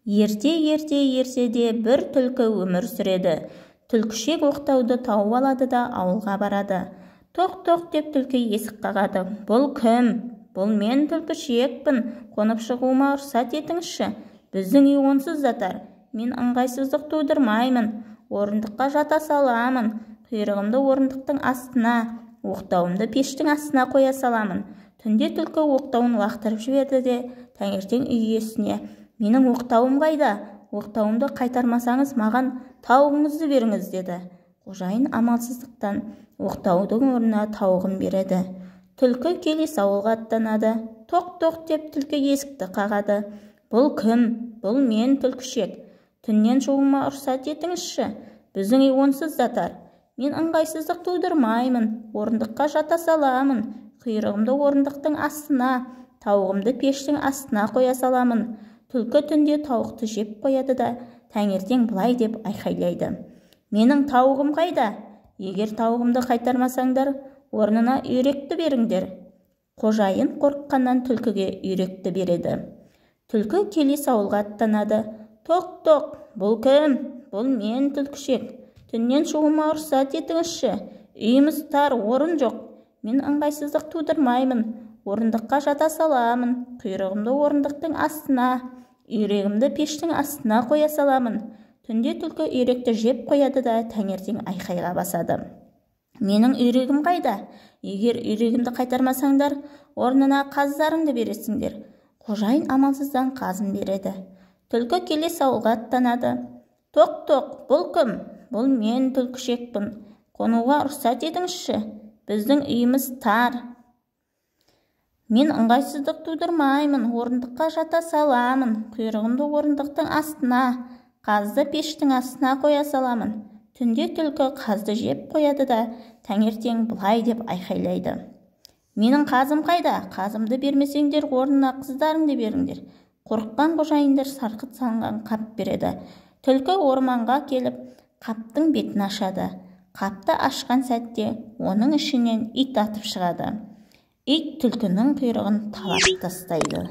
Ерте ертеде бір түлкі өмір сүреді. Түлкішек оқтауды тауып алады да ауылға барады. Тоқ деп түлкі есік қағады. Бұл кім? Бұл мен түлкішекпін. Қонып шығуыма рұқсат етіңізші. Біздің үй онсыз жатар. Мен ыңғайсыздық тудырмаймын. Орындыққа жата саламын. Құйрығымды орындықтың астына, оқтауымды пештің астына қоя саламын. Түнде түлкі оқтауын лақтырып жіберді де таңертең үй иесіне: менің оқтауым қайда? Оқтауымды қайтармасаңыз, маған тауығыңызды беріңіз, деді. Қожайын амалсыздықтан оқтаудың орнына тауығын береді. Түлкі келесі ауылға аттанады. Тоқ деп түлкі есікті қағады. Бұл кім? Бұл мен түлкішек. Түннен шығуыма рұқсат етіңізші. Біздің үй онсыз жатар. Мен ыңғайсыздық тудырмаймын. Орындыққа жата саламын. Құйрығымды орындықтың астына, тауығымды пештің астына қоя саламын. Түлкі түнде тауықты жеп қояды да таңертең былай деп айқайлайды: менің тауығым қайда? Егер тауығымды қайтармасаңдар, орнына үйректі беріңдер. Қожайын қорыққаннан түлкіге үйректі береді. Түлкі келесі ауылға аттанады. Тоқ, бұл кім? Бұл мен түлкішек. Түннен шығуыма рұқсат етіңізші. Үйіміз тар, орын жоқ. Мен ыңғайсыздық тудырмаймын. Орындыққа жата саламын. Құйрығымды орындықтың астына, үйрегімді пештің астына қоя саламын. Түнде түлкі үйректі жеп қояды да таңертең айқайға басады: менің үйрегім қайда? Егер үйрегімді қайтармасаңдар, орнына қаздарыңды бересіңдер. Қожайын амалсыздан қазын береді. Түлкі келесі ауылға аттанады. Тоқ, бұл кім? Бұл мен түлкішекпін. Қонуға рұқсат етіңізші. Біздің үйіміз тар. Мен ыңғайсыздық тудырмаймын. Орындыққа жата саламын. Құйрығымды орындықтың астына, қазды пештің астына қоя саламын. Түнде түлкі қазды жеп қояды да таңертең былай деп айқайлайды: менің қазым қайда? Қазымды бермесеңдер, орнына қыздарыңды беріңдер. Қорыққан қожайындар сарқыт салынған қап береді. Түлкі орманға келіп қаптың бетін ашады. Қапты ашқан сәтте оның ішінен ит атып шығады. Ит түлкінің құйрығын талап тастайды.